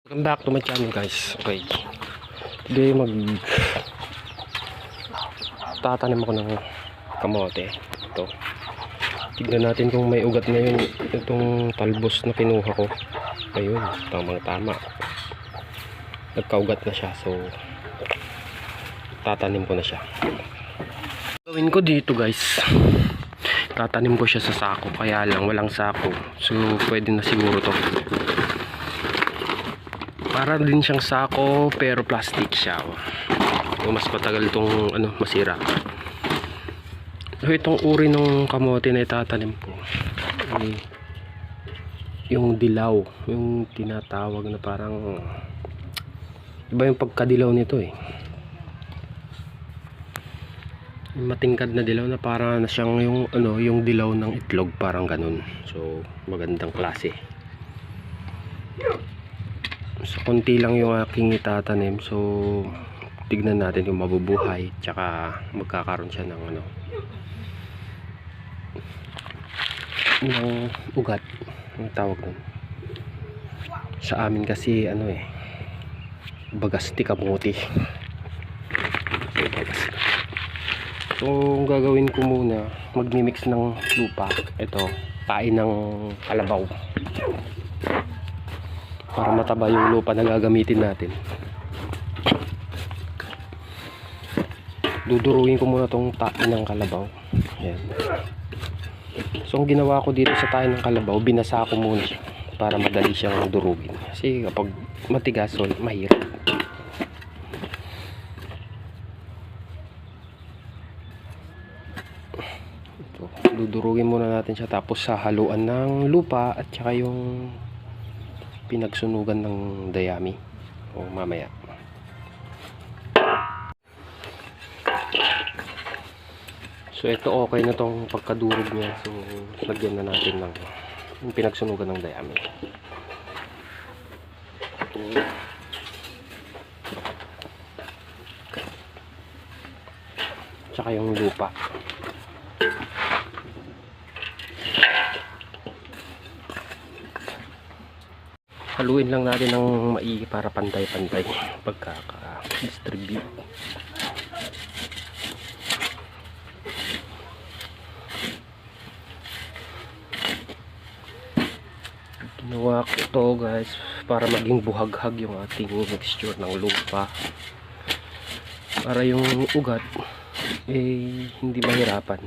Welcome back to my channel, guys. Okay, today tatanim ako ng kamote. Ito, tignan natin kung may ugat ngayon itong talbos na kinuha ko. Ayun, tamang tama, nagkaugat na siya, so tatanim ko na siya. Gawin ko dito, guys, tatanim ko siya sa sako, kaya lang walang sako, so pwede na siguro to. Para din siyang sako pero plastic siya. O mas matagal itong masira. So itong uri ng kamote na itatanim ko, yung dilaw, yung tinatawag na parang iba yung pagkadilaw nito eh. Matingkad na dilaw na parang na siyang yung dilaw ng itlog, parang ganun. So magandang klase. So konti lang yung aking itatanim, so tignan natin yung mabubuhay, tsaka magkakaroon siya ng ng ugat, ang tawag nun sa amin kasi bagasti kamote. So ang gagawin ko muna, magmimix ng lupa. Ito, pain ng kalabaw para mataba yung lupa na gagamitin natin. Duduruin ko muna tong tae ng kalabaw. Ayan. So ang ginawa ko dito sa tae ng kalabaw, binasa ko muna siya para madali siyang durugin. Kasi kapag matigas, so mahirap. Ito, dudurugin muna natin siya, tapos sahaluan ng lupa at saka yung pinagsunugan ng dayami o mamaya. So ito, okay na tong pagkadurog niya, so lagyan na natin ng yung pinagsunugan ng dayami. Tsaka yung lupa. Haluin lang natin ng maigi para pantay-pantay pagkaka-distribute. Ginawa ko ito, guys, para maging buhaghag yung ating mixture ng lupa, para yung ugat hindi mahirapan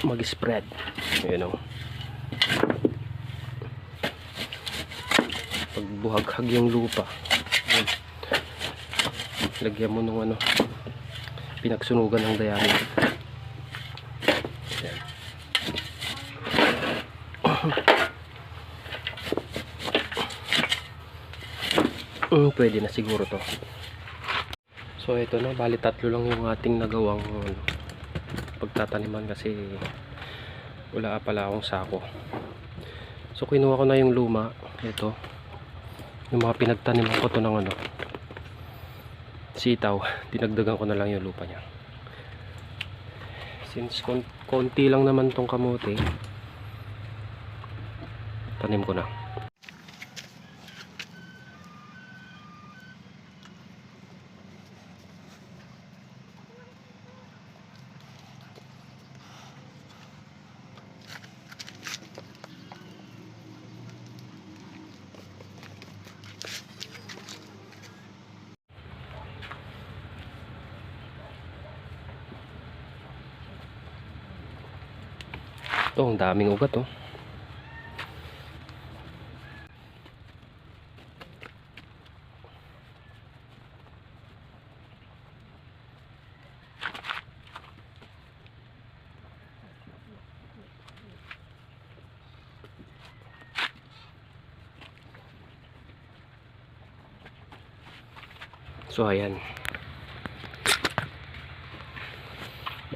mag-spread, pag buhaghag yung lupa, lagyan mo ng pinagsunugan ng dayami. Pwede na siguro to. So ito na, bali tatlo lang yung ating nagawang pagtataniman kasi wala pala akong sako. So kinuha ko na yung luma, ito yung mga pinagtaniman ko to ng sitaw, dinagdagan ko na lang yung lupa niya. Since konti lang naman tong kamote, tanim ko na. Ito, ang daming ugat oh. So ayan,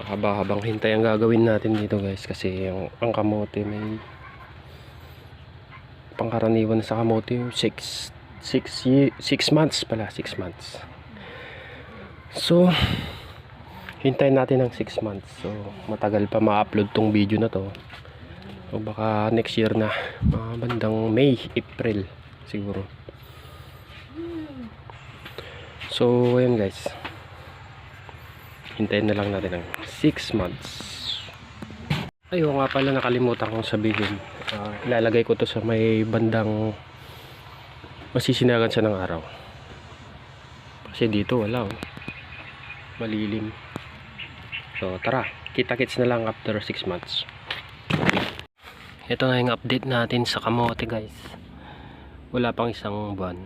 mahaba-habang hintay ang gagawin natin dito, guys, kasi ang kamote may pangkaraniwan sa kamote yung 6 months pala, 6 months. So hintayin natin ng 6 months, so matagal pa ma-upload tong video na to. So baka next year na, bandang May, April. siguro. So ayun guys, hintayin na lang natin ng 6 months. Ayun nga pala, nakalimutan kong sabihin, ilalagay ko to sa may bandang masisinagan siya ng araw, kasi dito wala oh, malilim. So tara, kita-kits na lang after 6 months. Ito na yung update natin sa kamote guys. Wala pang isang buwan.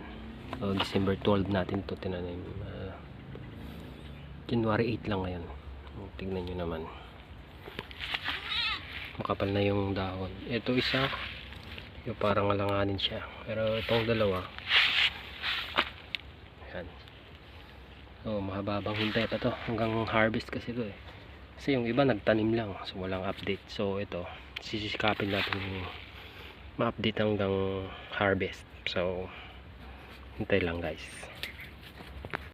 So December 12 natin to tinanim. January 8 lang ngayon. Tignan nyo naman, makapal na yung dahon. Ito isa, yung parang alanganin siya. Pero itong dalawa, yan. So mahababang hintay pa to hanggang harvest kasi to eh. Kasi yung iba nagtanim lang, so walang update. So ito, sisikapin natin ma-update hanggang harvest. So hintay lang guys.